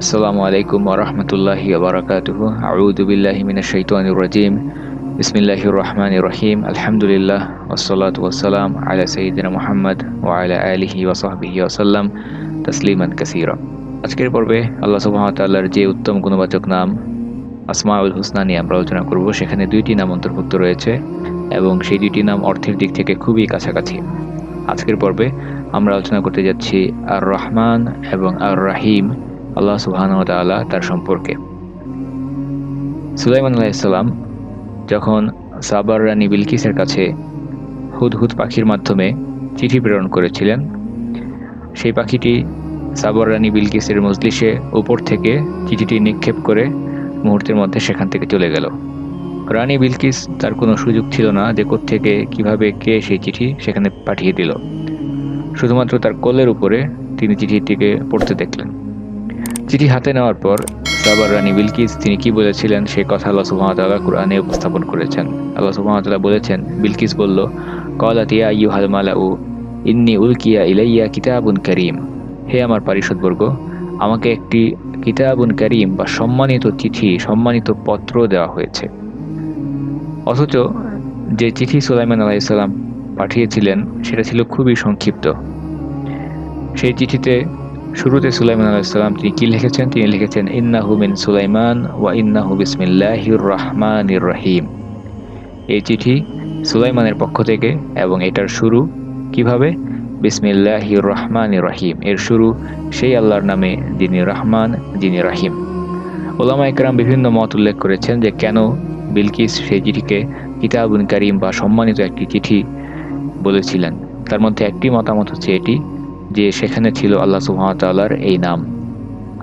আসসালামু আলাইকুম ওয়া রাহমাতুল্লাহি ওয়া বারাকাতুহু। আউযু বিল্লাহি মিনাশ শাইতানির রাজীম। বিসমিল্লাহির রহমানির রহিম। আলহামদুলিল্লাহ ওয়াসসালাতু ওয়াসসালাম আলা সাইয়্যিদিনা মুহাম্মদ ওয়া আলা আলিহি ওয়া সাহবিহি ওয়া সাল্লাম তাসলিমান কাসীরা। আজকের পর্বে আল্লাহ সুবহানাহু ওয়া তাআলার যে উত্তম গুণবাচক নাম আসমাউল হুসনা নিয়ে আমরা আলোচনা করব। সেখানে দুইটি নাম অন্তর্ভুক্ত রয়েছে এবং সেই দুইটি নাম অর্থের দিক থেকে খুবই কাছাকাছি। আজকের পর্বে আমরা আলোচনা করতে যাচ্ছি আর রহমান এবং আর রাহিম আল্লাহ সুবহানাহু ওয়া তাআলা তার সম্পর্কে। সুলাইমান আলাইহিস সালাম যখন সাবার রানী বিলকিসের কাছে হুদহুদ পাখির মাধ্যমে চিঠি প্রেরণ করেছিলেন, সেই পাখিটি সাবার রানী বিলকিসের মজলিসে উপর থেকে চিঠিটি নিক্ষেপ করে মুহূর্তের মধ্যে সেখান থেকে চলে গেল। রানী বিলকিস তার কোনো সুযোগ ছিল না যে কোত্থেকে কিভাবে কে সেই চিঠি সেখানে পাঠিয়ে দিল। শুধুমাত্র তার কোলের উপরে তিনি চিঠিটিকে পড়তে দেখলেন। চিঠি হাতে নেওয়ার পর সাবার রানী বিলকিস তিনি কি বলেছিলেন সেই কথা আল্লাহ সুবহানাহু ওয়া তাআলা কুরআনে উপস্থাপন করেছেন। আল্লাহ সুবহানাহু ওয়া তাআলা বলেছেন, বিলকিস বলল, ক্বালাত ইয়া আইয়ুহাল মালাউ ইন্নী উলকিয়া ইলাইয়া কিতাবুন কারীম। হে আমার পারিষদবর্গ, আমাকে একটি কিতাবুন কারীম বা সম্মানিত চিঠি, সম্মানিত পত্র দেওয়া হয়েছে। অথচ যে চিঠি সুলাইমান আলাইহিস সালাম পাঠিয়েছিলেন সেটা ছিল খুবই সংক্ষিপ্ত। সেই চিঠিতে শুরুতে সুলাইমান আলাইহিস সালাম তিনি কি লিখেছেন? তিনি লিখেছেন, ইন্নাহু মিন সুলাইমান ওয়া ইন্নাহু বিসমিল্লাহির রহমানির রহিম। এই চিঠি সুলাইমানের পক্ষ থেকে এবং এটার শুরু কিভাবে? বিসমিল্লাহির রহমানির রহিম। এর শুরু সেই আল্লাহর নামে যিনি রহমান, যিনি রহিম। উলামায়ে কেরাম বিভিন্ন মত উল্লেখ করেছেন যে কেন বিলকিস সেই চিঠিকে কিতাবুন কারীম বা সম্মানিত একটি চিঠি বলেছিলেন। তার মধ্যে একটি মতামত হচ্ছে এটি যে সেখানে ছিল আল্লাহ সুবহানাহু ওয়া তাআলার এই নাম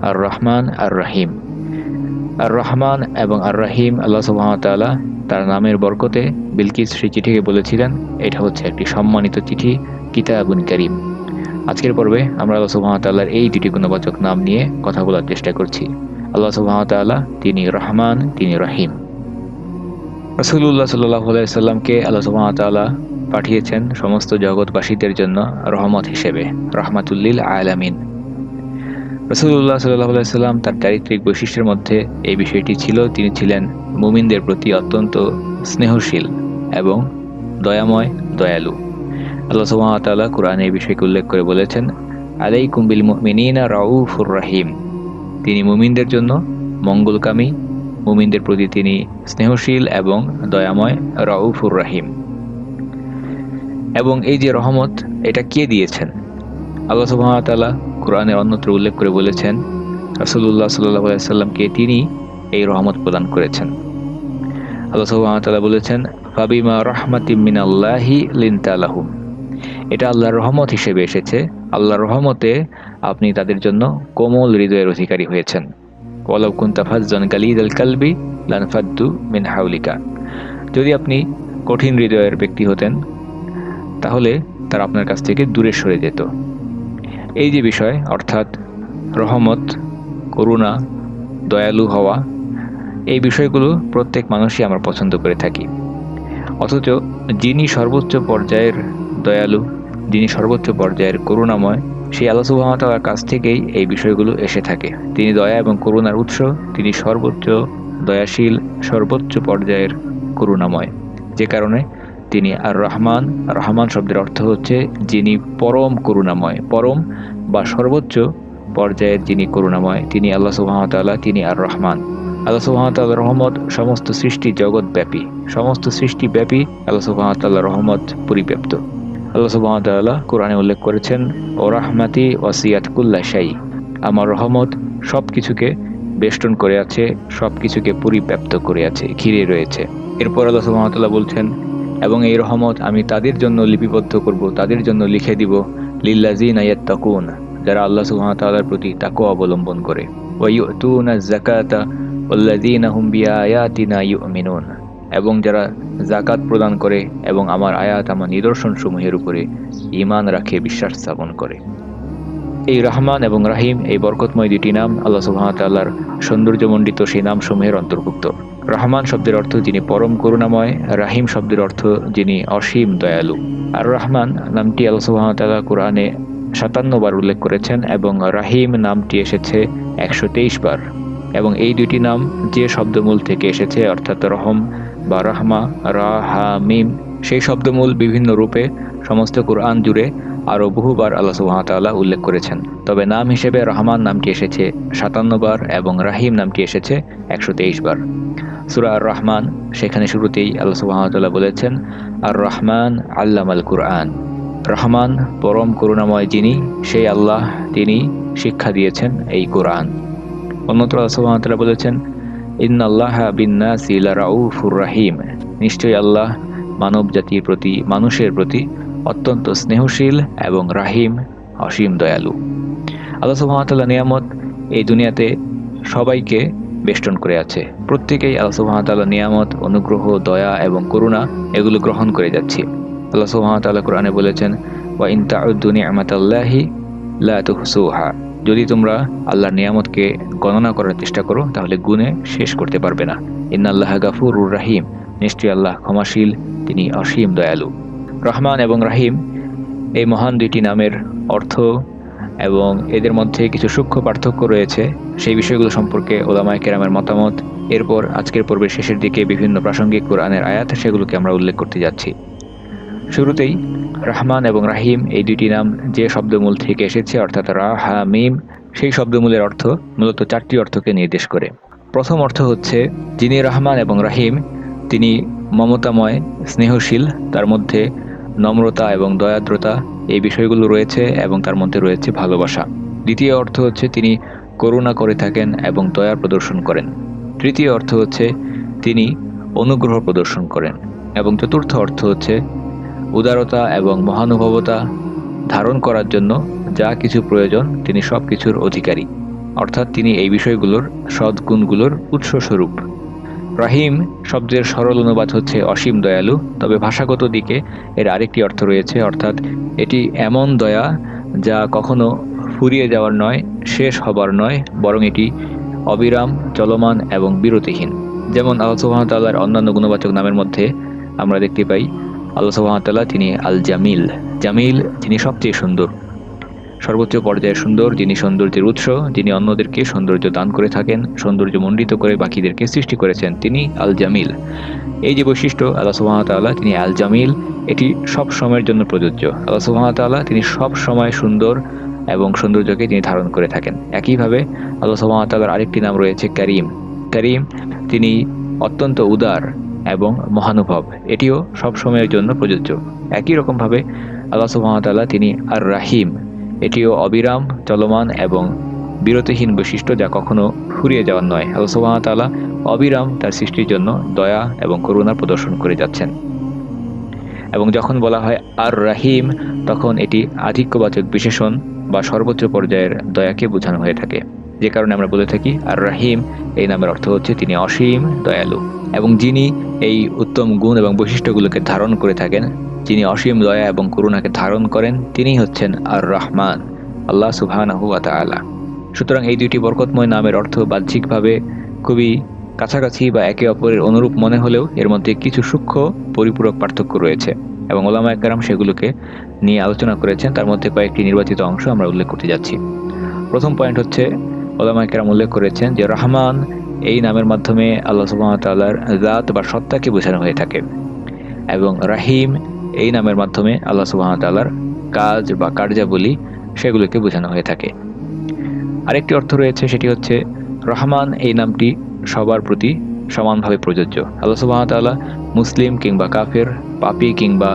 আর রহমান আর রহিম। আর রহমান এবং আর রহিম আল্লাহ সুবহানাহু ওয়া তাআলা তার নামের বরকতে বিলকিস সেই চিঠিকে বলেছিলেন এটা হচ্ছে একটি সম্মানিত চিঠি, কিতাবুন কারীম। আজকের পর্বে আমরা আল্লাহ সুবহানাহু ওয়া তাআলার এই দুটি গুণবাচক নাম নিয়ে কথা বলার চেষ্টা করছি। আল্লাহ সুবহানাহু ওয়া তাআলা তিনি রহমান, তিনি রহিম। রাসূলুল্লাহ সাল্লাল্লাহু আলাইহি ওয়াসাল্লামকে আল্লাহ সুবহানাহু ওয়া তাআলা পাঠিয়েছেন সমস্ত জগৎবাসীদের জন্য রহমত হিসেবে, রাহমাতুল লিল আলামিন। রাসূলুল্লাহ সাল্লাল্লাহু আলাইহি ওয়াসাল্লাম তার চারিত্রিক বৈশিষ্ট্যের মধ্যে এই বিষয়টি ছিল, তিনি ছিলেন মুমিনদের প্রতি অত্যন্ত স্নেহশীল এবং দয়াময়, দয়ালু। আল্লাহ সুবহানাহু ওয়া তাআলা কুরআনে এই বিষয়কে উল্লেখ করে বলেছেন, আলাইকুম বিল মুমিনিনা রাউফুর রহিম। তিনি মুমিনদের জন্য মঙ্গলকামী, মুমিনদের প্রতি তিনি স্নেহশীল এবং দয়াময়, রাউফুর রহিম। এবং এই যে রহমত, এটা কে দিয়েছেন? আল্লাহ সুবহানাহু ওয়া তাআলা কুরআনে অন্যত্র উল্লেখ করে বলেছেন রাসূলুল্লাহ সাল্লাল্লাহু আলাইহি ওয়াসাল্লামকে তিনি এই রহমত প্রদান করেছেন। আল্লাহ সুবহানাহু ওয়া তাআলা বলেছেন, ফাবিমা রাহমাতিম মিনাল্লাহি লিনতা লাহুম। এটা আল্লাহর রহমত হিসেবে এসেছে। আল্লাহর রহমতে আপনি তাদের জন্য কোমল হৃদয়ের অধিকারী হয়েছেন। ওয়ালাউ কুনতা ফাজ্জান গালিযাল কালবি লানফাদ্দু মিন হাওলিকা। যদি আপনি কঠিন হৃদয়ের ব্যক্তি হতেন তাহলে তারা আপনার কাছ থেকে দূরে সরে যেত। এই যে বিষয়, অর্থাৎ রহমত, করুণা, দয়ালু হওয়া, এই বিষয়গুলো প্রত্যেক মানুষই আমরা পছন্দ করে থাকি। অথচ যিনি সর্বোচ্চ পর্যায়ের দয়ালু, যিনি সর্বোচ্চ পর্যায়ের করুণাময়, সেই আল্লাহ সুবহানাহু ওয়া তাআলার কাছ থেকেই এই বিষয়গুলো এসে থাকে। তিনি দয়া এবং করুণার উৎস, তিনি সর্বোচ্চ দয়াশীল, সর্বোচ্চ পর্যায়ের করুণাময়। যে কারণে তিনি আর রহমান। রহমান শব্দের অর্থ হচ্ছে যিনি পরম করুণাময়, পরম বা সর্বোচ্চ পর্যায়ের যিনি করুণাময়, তিনি আল্লাহ সুবহানাহু ওয়া তাআলা, তিনি আর রহমান। আল্লাহ সুবহানাহু ওয়া তাআলার রহমত সমস্ত সৃষ্টি জগৎ ব্যাপী, সমস্ত সৃষ্টি ব্যাপী আল্লাহ সুবহানাহু ওয়া তাআলার রহমত পরিব্যাপ্ত। আল্লাহ সুবহানাহু ওয়া তাআলা কোরআনে উল্লেখ করেছেন, ও রাহমাতি ওয়াসিয়াত কুল্লা শাই। আমার রহমত সবকিছুকে বেষ্টন করে আছে, সবকিছুকে পরিব্যাপ্ত করে আছে, ঘিরে রয়েছে। এরপর আল্লাহ সুবহানাহু ওয়া তাআলা বলছেন, এবং এই রহমত আমি তাদের জন্য লিপিবদ্ধ করব, তাদের জন্য লিখে দিব, লিল্লাযিনা ইয়াত্তাকুন, যারা আল্লাহ সুবহানাহু ওয়া তাআলার প্রতি তাকওয়া অবলম্বন করে, ওয়া ইউতুনাজ যাকাতা ওয়াল্লাযিনা হুম বিআয়াতিনা ইউমিনুন, এবং যারা যাকাত প্রদান করে এবং আমার আয়াত, আমার নিদর্শন সমূহের উপরে ঈমান রাখে, বিশ্বাস স্থাপন করে। এই রহমান এবং রাহিম, এই বরকতময় দুটি নাম আল্লাহ সুবহানাহু ওয়া তাআলার সৌন্দর্যমণ্ডিত সেই নাম সমূহের অন্তর্ভুক্ত। রহমান শব্দের অর্থ যিনি পরম করুণাময়, রাহিম শব্দের অর্থ যিনি অসীম দয়ালু। আর রহমান নামটি আল্লাহ সুবহানাহু ওয়া তাআলা কুরআনে ৫৭ বার উল্লেখ করেছেন এবং রাহিম নামটি এসেছে 123 বার। এবং এই দুইটি নাম যে শব্দমূল থেকে এসেছে, অর্থাৎ রহম বা রাহমা, রা হা মিম, সেই শব্দমূল বিভিন্ন রূপে সমস্ত কুরআন জুড়ে আরও বহুবার আল্লাহ সুবহানাহু ওয়া তাআলা উল্লেখ করেছেন। তবে নাম হিসেবে রহমান নামটি এসেছে 57 বার এবং রাহিম নামটি এসেছে 123 বার। সূরা আর রহমান, সেখানে শুরুতেই আল্লাহ সুবহানাহু ওয়া তাআলা বলেছেন, আর রহমান আল্লামাল কুরআন। রহমান পরম করুণাময় যিনি, সেই আল্লাহ, তিনি শিক্ষা দিয়েছেন এই কোরআন। অন্যত্র আল্লাহ সুবহানাহু ওয়া তাআলা বলেছেন, ইন্নাল্লাহা বিন্নাসি লারাউফুর রাহিম। নিশ্চয়ই আল্লাহ মানব জাতির প্রতি, মানুষের প্রতি অত্যন্ত স্নেহশীল এবং রাহিম, অসীম দয়ালু। আল্লাহ সুবহানাহু ওয়া তাআলা নিয়ামত এই দুনিয়াতে সবাইকে বেষ্টন করে আছে। প্রত্যেকেই আল্লাহ সুবহানাহু ওয়া তাআলা নিয়ামত, অনুগ্রহ, দয়া এবং করুণা এগুলো গ্রহণ করে যাচ্ছে। আল্লাহ সুবহানাহু ওয়া তাআলা কোরআনে বলেছেন, ওয়া ইন তাউদ্দু নি'মাতাল্লাহি লা তুহসুহা। যদি তোমরা আল্লাহর নিয়ামতকে গণনা করার চেষ্টা করো তাহলে গুণে শেষ করতে পারবে না। ইন্নাল্লাহা গাফুরুর রাহিম। নিশ্চয়ই আল্লাহ ক্ষমাশীল, তিনি অসীম দয়ালু। রহমান এবং রাহিম এই মহান দুইটি নামের অর্থ এবং এদের মধ্যে কিছু সূক্ষ্ম পার্থক্য রয়েছে, সেই বিষয়গুলো সম্পর্কে উলামায়ে কেরামের মতামত, এরপর আজকের পর্বের শেষের দিকে বিভিন্ন প্রাসঙ্গিক কোরআনের আয়াত, সেগুলোকে আমরা উল্লেখ করতে যাচ্ছি। শুরুতেই রহমান এবং রাহিম এই দুইটি নাম যে শব্দমূল থেকে এসেছে, অর্থাৎ রা হা মিম, সেই শব্দমূলের অর্থ মূলত 4টি অর্থকে নির্দেশ করে। প্রথম অর্থ হচ্ছে, যিনি রহমান এবং রাহিম তিনি মমতাময়, স্নেহশীল, তার মধ্যে নম্রতা এবং দয়াদ্রতা এই বিষয়গুলো রয়েছে এবং তার মধ্যে রয়েছে ভালোবাসা। দ্বিতীয় অর্থ হচ্ছে, তিনি করুণা করে থাকেন এবং দয়া প্রদর্শন করেন। তৃতীয় অর্থ হচ্ছে, তিনি অনুগ্রহ প্রদর্শন করেন। এবং চতুর্থ অর্থ হচ্ছে, উদারতা এবং মহানুভবতা ধারণ করার জন্য যা কিছু প্রয়োজন তিনি সব কিছুর অধিকারী, অর্থাৎ তিনি এই বিষয়গুলোর সদ্গুণগুলোর উৎসস্বরূপ। রাহিম শব্দের সরল অনুবাদ হচ্ছে অসীম দয়ালু, তবে ভাষাগত দিকে এর আরেকটি অর্থ রয়েছে, অর্থাৎ এটি এমন দয়া যা কখনো ফুরিয়ে যাওয়ার নয়, শেষ হবার নয়, বরং এটি অবিরাম, চলমান এবং বিরতিহীন। যেমন আল্লাহ সুবহানাহু ওয়া তাআলার অন্যান্য গুণবাচক নামের মধ্যে আমরা দেখতে পাই, আল্লাহ সুবহানাহু ওয়া তাআলা তিনি আল জামিল। জামিল, যিনি সবচেয়ে সুন্দর, সর্বোচ্চ পর্যায়ের সুন্দর, যিনি সৌন্দর্যের উৎস, যিনি অন্যদেরকে সৌন্দর্য দান করে থাকেন, সৌন্দর্য মণ্ডিত করে বাকিদেরকে সৃষ্টি করেছেন, তিনি আল জামিল। এই যে বৈশিষ্ট্য আল্লাহ সুবহানাহু ওয়া তাআলা তিনি আল জামিল, এটি সব সময়ের জন্য প্রযোজ্য। আল্লাহ সুবহানাহু ওয়া তাআলা তিনি সব সময় সুন্দর এবং সৌন্দর্যকে তিনি ধারণ করে থাকেন। একইভাবে আল্লাহ সুবহানাহু ওয়া তাআলার আরেকটি নাম রয়েছে করিম। করিম, তিনি অত্যন্ত উদার এবং মহানুভব, এটিও সব সময়ের জন্য প্রযোজ্য। একই রকমভাবে আল্লাহ সুবহানাহু ওয়া তাআলা তিনি আর রাহিম, এটিও অবিরাম, চলমান এবং বিরতিহীন বৈশিষ্ট্য, যা কখনো ফুরিয়ে যাওয়ার নয়। আল্লাহ সুবহানাহু ওয়া তাআলা অবিরাম তার সৃষ্টির জন্য দয়া এবং করুণা প্রদর্শন করে যাচ্ছেন। এবং যখন বলা হয় আর রাহিম, তখন এটি আধিক্যবাচক বিশেষণ বা সর্বোচ্চ পর্যায়ের দয়াকে বোঝানো হয়ে থাকে, যে কারণে আমরা বলে থাকি আর রাহিম এই নামের অর্থ হচ্ছে তিনি অসীম দয়ালু। এবং যিনি এই উত্তম গুণ এবং বৈশিষ্ট্যগুলোকে ধারণ করে থাকেন, যিনি অসীম দয়া এবং করুণাকে ধারণ করেন, তিনি হচ্ছেন আর রহমান, আল্লাহ সুবহানাহু ওয়া তাআলা। সুতরাং এই দুইটি বরকতময় নামের অর্থ বাহ্যিকভাবে খুবই কাছাকাছি বা একে অপরের অনুরূপ মনে হলেও এর মধ্যে কিছু সূক্ষ্ম পরিপূরক পার্থক্য রয়েছে এবং উলামায়ে কেরাম সেগুলোকে নিয়ে আলোচনা করেছেন। তার মধ্যে কয়েকটি নির্বাচিত অংশ আমরা উল্লেখ করতে যাচ্ছি। প্রথম পয়েন্ট হচ্ছে, উলামায়ে কেরাম উল্লেখ করেছেন যে রহমান এই নামের মাধ্যমে আল্লাহ সুবহানাহু ওয়া তাআলার জাত বা সত্তাকে বোঝানো হয়ে থাকে, এবং রাহিম এই নামের মাধ্যমে আল্লাহ সুবহানাহু ওয়া তাআলার কাজ বা কার্যাবলী সেগুলোকে বোঝানো হয়ে থাকে। আরেকটি অর্থ রয়েছে, সেটি হচ্ছে রহমান এই নামটি সবার প্রতি সমানভাবে প্রযোজ্য। আল্লাহ সুবহানাহু ওয়া তাআলা মুসলিম কিংবা কাফের, পাপী কিংবা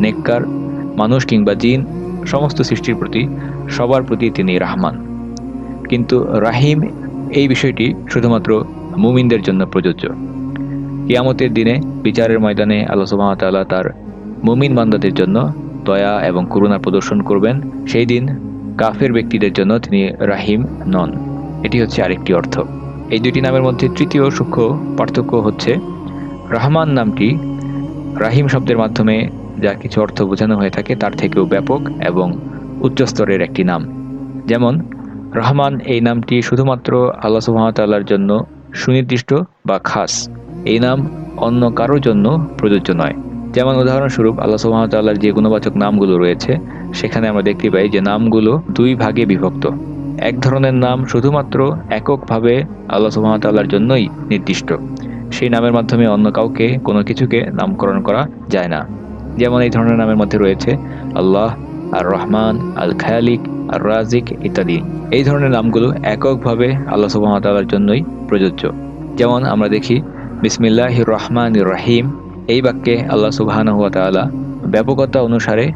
নেককার, মানুষ কিংবা জিন, সমস্ত সৃষ্টির প্রতি, সবার প্রতি তিনি রহমান। কিন্তু রাহিম এই বিষয়টি শুধুমাত্র মুমিনদের জন্য প্রযোজ্য। কিয়ামতের দিনে বিচারের ময়দানে আল্লাহ সুবহানাহু ওয়া তাআলা তার মুমিন বান্দাদের জন্য দয়া এবং করুণা প্রদর্শন করবেন। সেই দিন কাফের ব্যক্তিদের জন্য তিনি রাহিম নন। এটি হচ্ছে আরেকটি অর্থ। এই দুটি নামের মধ্যে তৃতীয় সূক্ষ্ম পার্থক্য হচ্ছে, রহমান নামটি রাহিম শব্দের মাধ্যমে যা কিছু অর্থ বোঝানো হয়ে থাকে তার থেকেও ব্যাপক এবং উচ্চস্তরের একটি নাম। যেমন রহমান এই নামটি শুধুমাত্র আল্লাহ সুবহানাহু ওয়া তাআলার জন্য সুনির্দিষ্ট বা খাস, এই নাম অন্য কারোর জন্য প্রযোজ্য নয়। যেমন উদাহরণস্বরূপ আল্লাহ সুবহানাহু ওয়া তাআলার যে গুণবাচক নামগুলো রয়েছে, সেখানে আমরা দেখতে পাই যে নামগুলো দুই ভাগে বিভক্ত। এক ধরনের নাম শুধুমাত্র এককভাবে আল্লাহ সুবহানাহু ওয়া তাআলার জন্যই নির্দিষ্ট। সেই নামের মাধ্যমে অন্য কাউকে কোনো কিছুকে নামকরণ করা যায় না। যেমন এই ধরনের নামের মধ্যে রয়েছে আল্লাহ, আর রহমান, আল খালিক, আর রাজিক ইত্যাদি। এই ধরনের নামগুলো এককভাবে আল্লাহ সুবহানাহু ওয়া তাআলার জন্যই প্রযোজ্য। যেমন আমরা দেখি বিসমিল্লাহির রহমানির রহিম, এই বাক্যে আল্লাহ সুবহানাহু ওয়া তাআলা ব্যাপকতা অনুসারে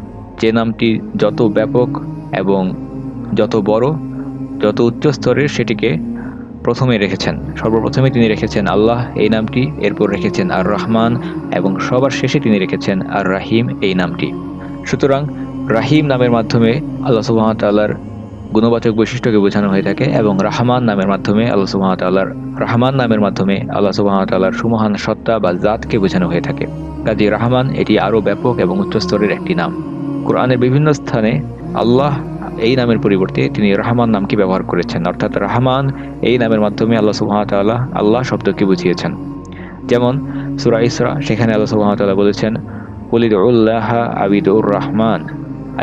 যে নামটি যত ব্যাপক এবং যত বড়, যত উচ্চ স্তরের, সেটিকে প্রথমে রেখেছেন। সর্বপ্রথমে তিনি রেখেছেন আল্লাহ এই নামটি, এরপর রেখেছেন আর রহমান, এবং সবার শেষে তিনি রেখেছেন আর রাহিম এই নামটি। সুতরাং রাহিম নামের মাধ্যমে আল্লাহ সুবহানাহু ওয়া তাআলার গুণবাচক বৈশিষ্ট্যকে বোঝানো হয়ে থাকে, এবং রহমান নামের মাধ্যমে আল্লাহ সুবহানাহু ওয়া তাআলার সুমহান সত্তা বা জাতকে বোঝানো হয়ে থাকে। কাজী রহমান এটি আরও ব্যাপক এবং উচ্চস্তরের একটি নাম। কোরআনের বিভিন্ন স্থানে আল্লাহ এই নামের পরিবর্তে তিনি রহমান নামকে ব্যবহার করেছেন, অর্থাৎ রহমান এই নামের মাধ্যমে আল্লাহ সুবহানাহু ওয়া তাআলা আল্লাহ শব্দকে বুঝিয়েছেন। যেমন সূরা ইসরা, সেখানে আল্লাহ সুবহানাহু ওয়া তাআলা বলেছেন কুল উদউল্লাহা আবিদুর রহমান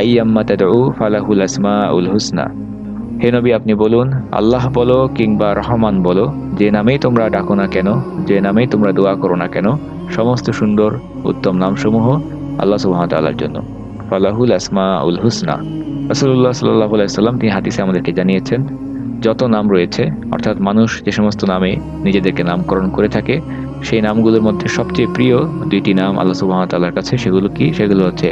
আইয়াম্মা তাদউ ফালাহুল আসমাউল হুসনা। হে নবী, আপনি বলুন, আল্লাহ বলো কিংবা রহমান বলো, যে নামেই তোমরা ডাকো না কেন, যে নামেই তোমরা দোয়া করো না কেন, সমস্ত সুন্দর উত্তম নামসমূহ আল্লাহ সুবহানাহু ওয়া তাআলার জন্য। ফালাহুল আসমাউল হুসনা। রাসূলুল্লাহ সাল্লাল্লাহু আলাইহি ওয়াসাল্লাম তিনি হাদিসে আমাদেরকে জানিয়েছেন, যত নাম রয়েছে, অর্থাৎ মানুষ যে সমস্ত নামে নিজেদেরকে নামকরণ করে থাকে, সেই নামগুলোর মধ্যে সবচেয়ে প্রিয় দুইটি নাম আল্লাহ সুবহানাহু ওয়া তাআলার কাছে। সেগুলো কি? সেগুলো হচ্ছে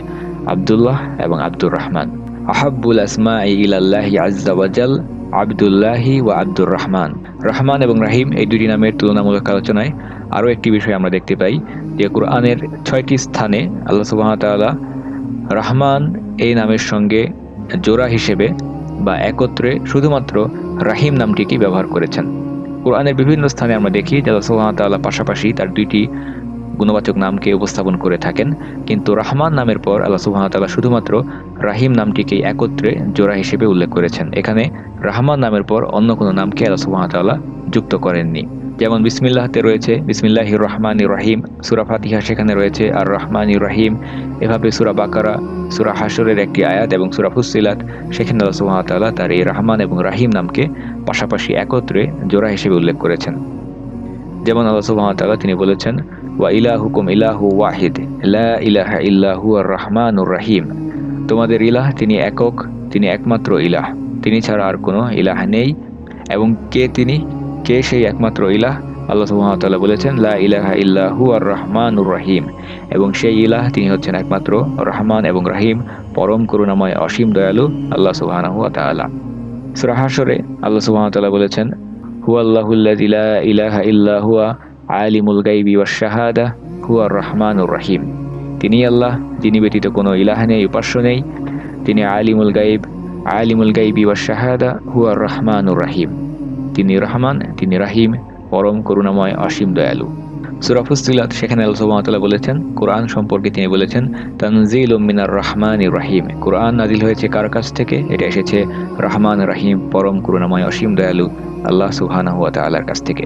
আব্দুল্লাহ এবং আব্দুর রহমান। আহাব্বুল আসমাই ইলাল্লাহি আযজা ওয়া জাল আব্দুল্লাহি ওয়া আব্দুর রহমান। রহমান এবং রাহিম এই দুটি নামের তুলনামূলক আলোচনায় আরও একটি বিষয় আমরা দেখতে পাই যে কোরআনের 6টি স্থানে আল্লাহ সুবহানাহু ওয়া তাআলা রহমান এই নামের সঙ্গে জোড়া হিসেবে বা একত্রে শুধুমাত্র রাহিম নামটিকে ব্যবহার করেছেন। কোরআনের বিভিন্ন স্থানে আমরা দেখি যে আল্লাহ সুবহানাহু ওয়া তাআলা পাশাপাশি তার দুইটি গুণবাচক নামকে উপস্থাপন করে থাকেন, কিন্তু রহমান নামের পর আল্লাহ সুবহানাহু ওয়া তাআলা শুধুমাত্র রাহিম নামটিকে একত্রে জোড়া হিসেবে উল্লেখ করেছেন। এখানে রহমান নামের পর অন্য কোনো নামকে আল্লাহ সুবহানাহু ওয়া তাআলা যুক্ত করেননি। যেমন বিসমিল্লাহতে রয়েছে বিসমিল্লাহির রহমানির রহিম, সূরা ফাতিহা সেখানে রয়েছে আর রহমানির রহিম। এভাবে সূরা বাকারা, সূরা হাশরের একটি আয়াত এবং সূরা ফুসসিলাত, সেখানে আল্লাহ সুবহানাহু ওয়া তাআলা তার এই রহমান এবং রাহিম নামকে পাশাপাশি একত্রে জোড়া হিসেবে উল্লেখ করেছেন। যেমন আল্লাহ সুবহানাহু ওয়া তাআলা তিনি বলেছেন ওয়া ইলাহুকুম ইলাহু ওয়াহিদ লা ইলাহা ইল্লা হুয়ার রহমানুর রহিম। তোমাদের ইলাহ তিনি একক, তিনি একমাত্র ইলাহ, তিনি ছাড়া আর কোনো ইলাহ নেই। এবং কে সেই একমাত্র ইলাহ? আল্লাহ সুবহানাহু ওয়া তাআলা বলেছেন লা ইলাহা ইল্লা হুয়ার রহমানুর রহিম, এবং সেই ইলাহ তিনি হচ্ছেন একমাত্র রহমান এবং রহিম, পরম করুণাময় অসীম দয়ালু আল্লাহ সুবহানাহু ওয়া তাআলা। সূরা হাশরে আল্লাহ সুবহানাহু ওয়া তাআলা বলেছেন হুয়াল্লাহুল্লাযী লা ইলাহা ইল্লা হুয়া আলিমুল গায়বি ওয়াশ শাহাদা হুয়ার রহমানুর রহিম। তিনি আল্লাহ, যিনি ব্যতীত কোনো ইলাহ নেই, উপাস্য নেই। তিনি আলিমুল গায়বি ওয়াশ শাহাদা হুয়ার রহমানুর রহিম। তিনি রহমান, তিনি রাহিম, পরম করুণাময় অসীম দয়ালু। সূরা ফুসসিলাত, সেখানে আল্লাহ সুবহানাহু ওয়া তাআলা বলেছেন কোরআন সম্পর্কে, তিনি বলেছেন তানজিলুম মিনার রহমানির রহিম। কোরআন নাজিল হয়েছে কার কাছ থেকে? এটা এসেছে রহমান রাহিম, পরম করুণাময় অসীম দয়ালু আল্লাহ সুবহানাহু ওয়া তাআলার কাছ থেকে।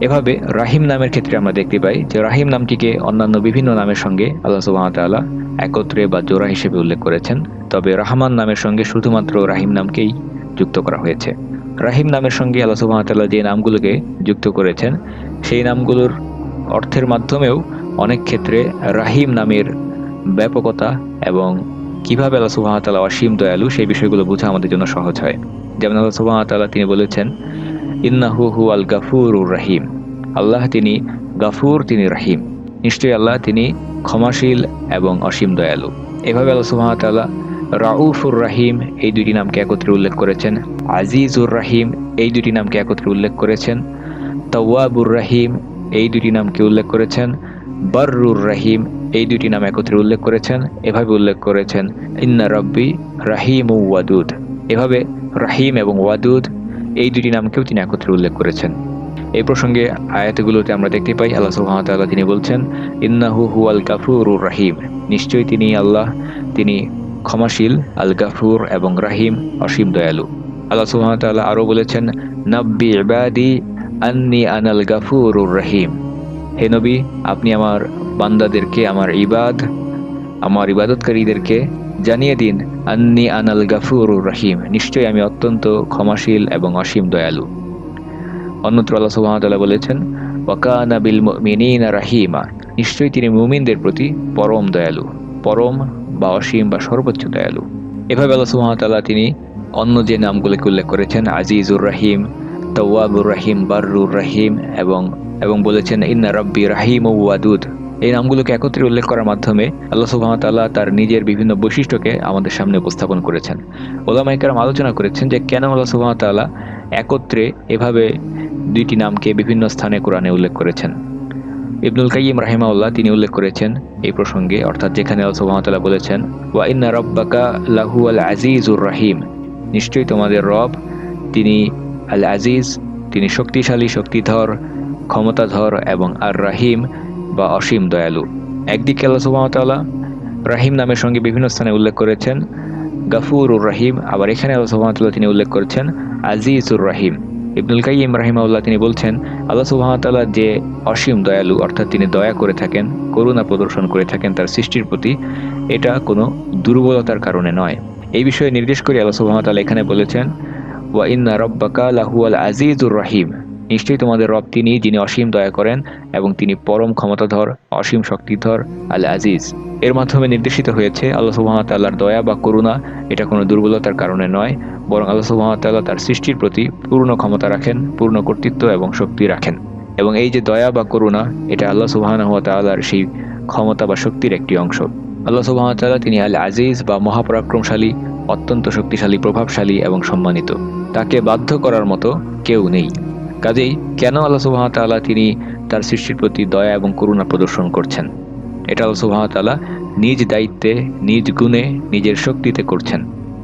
এভাবে রাহিম নামের ক্ষেত্রে আমরা দেখতে পাই যে রাহিম নামটিকে অন্যান্য বিভিন্ন নামের সঙ্গে আল্লাহ সুবহানাহু ওয়া তাআলা একত্রে বা জোড়া হিসেবে উল্লেখ করেছেন, তবে রহমান নামের সঙ্গে শুধুমাত্র রাহিম নামকেই যুক্ত করা হয়েছে। রাহিম নামের সঙ্গে আল্লাহ সুবহানাহু ওয়া তাআলা যে নামগুলোকে যুক্ত করেছেন, সেই নামগুলোর অর্থের মাধ্যমেও অনেক ক্ষেত্রে রাহিম নামের ব্যাপকতা এবং কিভাবে আল্লাহ সুবহানাহু ওয়া তাআলা অসীম দয়ালু সেই বিষয়গুলো বোঝা আমাদের জন্য সহজ হয়। যেমন আল্লাহ সুবহানাহু ওয়া তাআলা তিনি বলেছেন ইন্নাহু হুয়াল গাফুরুর রহিম। আল্লাহ তিনি গাফুর, তিনি রাহিম। নিশ্চয়ই আল্লাহ তিনি ক্ষমাশীল এবং অসীম দয়ালু। এভাবে আল্লাহ সুবহানাহু ওয়া তাআলা রাউফুর রাহিম এই দুটি নামকে একত্রে উল্লেখ করেছেন, আজিজুর রাহিম এই দুটি নামকে একত্রে উল্লেখ করেছেন, তাওয়াবুর রাহিম এই দুটি নামকে উল্লেখ করেছেন, বাররুর রাহিম এই দুটি নাম একত্রে উল্লেখ করেছেন। এভাবে উল্লেখ করেছেন ইন্না রাব্বি রাহিম ওয়াদুদ। এভাবে রাহিম এবং ওয়াদুদ এই দুটি নামকেও তিনি একত্রে উল্লেখ করেছেন। এই প্রসঙ্গে আয়াতগুলোতে আমরা দেখতে পাই আল্লাহ সুবহানাহু ওয়া তাআলা তিনি বলছেন ইন্নাহু হুয়াল গাফুরুর রাহিম। নিশ্চয়ই তিনি আল্লাহ, তিনি ক্ষমাশীল, আল গাফুর এবং রাহিম, অসীম দয়ালু। আল্লাহ সুবহানাহু ওয়া তাআলা আরও বলেছেন নাব্বি ইবাদি আন্নি আনাল গাফুরুর রাহিম। হে নবী, আপনি আমার বান্দাদেরকে, আমার ইবাদতকারীদেরকে জানিয়ে দিন আন্নি আনাল গাফুরুর রহিম, নিশ্চয়ই আমি অত্যন্ত ক্ষমাশীল এবং অসীম দয়ালু। অন্যত্র আল্লাহ সুবহানাহু ওয়া তাআলা বলেছেন ওয়া কানা বিল মুমিনিনা রাহিমা, নিশ্চয়ই তিনি মুমিনদের প্রতি পরম দয়ালু, পরম বা অসীম বা সর্বোচ্চ দয়ালু। এভাবে আল্লাহ সুবহানাহু ওয়া তাআলা তিনি অন্য যে নামগুলোকে উল্লেখ করেছেন আজিজুর রাহিম, তাওয়াবুর রাহিম, বাররুর রাহিম এবং বলেছেন ইন্না রাব্বি রাহিম ওয়াদুদ, এই নামগুলোকে একত্রে উল্লেখ করার মাধ্যমে আল্লাহ সুবহানাহু ওয়া তাআলা তার নিজের বিভিন্ন বৈশিষ্ট্যকে আমাদের সামনে উপস্থাপন করেছেন। উলামায়ে কেরাম আলোচনা করেছেন যে কেন আল্লাহ সুবহানাহু ওয়া তাআলা একত্রে এভাবে দুইটি নামকে বিভিন্ন স্থানে কোরআনে উল্লেখ করেছেন। ইবনুল কাইয়িম রাহিমাহুল্লাহ তিনি উল্লেখ করেছেন এই প্রসঙ্গে, অর্থাৎ যেখানে আল্লাহ সুবহানাহু ওয়া তাআলা বলেছেন ওয়া ইন্না রাব্বাকা লাহুয়াল আজিজুর রাহিম, নিশ্চয়ই তোমাদের রব তিনি আল আজিজ, তিনি শক্তিশালী, শক্তিধর, ক্ষমতাধর এবং আর রাহিম বা অসীম দয়ালু। একদিকে আল্লাহ সুবহানাহু ওয়া তাআলা রাহিম নামের সঙ্গে বিভিন্ন স্থানে উল্লেখ করেছেন গাফুরুর রাহিম, আবার এখানে আল্লাহ সুবহানাহু ওয়া তাআলা তিনি উল্লেখ করেছেন আজিজুর রাহিম। ইবনুল কাইয়িম রাহিমাহুল্লাহ তিনি বলছেন আল্লাহ সুবহানাহু ওয়া তাআলা যে অসীম দয়ালু, অর্থাৎ তিনি দয়া করে থাকেন, করুণা প্রদর্শন করে থাকেন তার সৃষ্টির প্রতি, এটা কোনো দুর্বলতার কারণে নয়। এই বিষয়ে নির্দেশ করে আল্লাহ সুবহানাহু ওয়া তাআলা এখানে বলেছেন ওয়া ইন্না রাব্বাকা লাহুয়াল আজিজুর রাহিম, নিশ্চয়ই তোমাদের রব তিনি যিনি অসীম দয়া করেন এবং তিনি পরম ক্ষমতাধর, অসীম শক্তিধর, আল আজিজ। এর মাধ্যমে নির্দেশিত হয়েছে আল্লাহ সুবহানাহু ওয়া তাআলার দয়া বা করুণা এটা কোনো দুর্বলতার কারণে নয়, বরং আল্লাহ সুবহানাহু ওয়া তাআলা তার সৃষ্টির প্রতি পূর্ণ ক্ষমতা রাখেন, পূর্ণ কর্তৃত্ব এবং শক্তি রাখেন। এবং এই যে দয়া বা করুণা, এটা আল্লাহ সুবহানাহু ওয়া তাআলার সেই ক্ষমতা বা শক্তির একটি অংশ। আল্লাহ সুবহানাহু ওয়া তাআলা তিনি আল আজিজ বা মহাপরাক্রমশালী, অত্যন্ত শক্তিশালী, প্রভাবশালী এবং সম্মানিত। তাকে বাধ্য করার মতো কেউ নেই। কাজেই কেন আল্লাহ সুবহানাহু ওয়া তাআলা তিনি তার সৃষ্টির প্রতি দয়া এবং করুণা প্রদর্শন করছেন, এটা আল্লাহ সুবহানাহু ওয়া তাআলা নিজ দায়িত্বে, নিজ গুণে, নিজের শক্তিতে করছেন।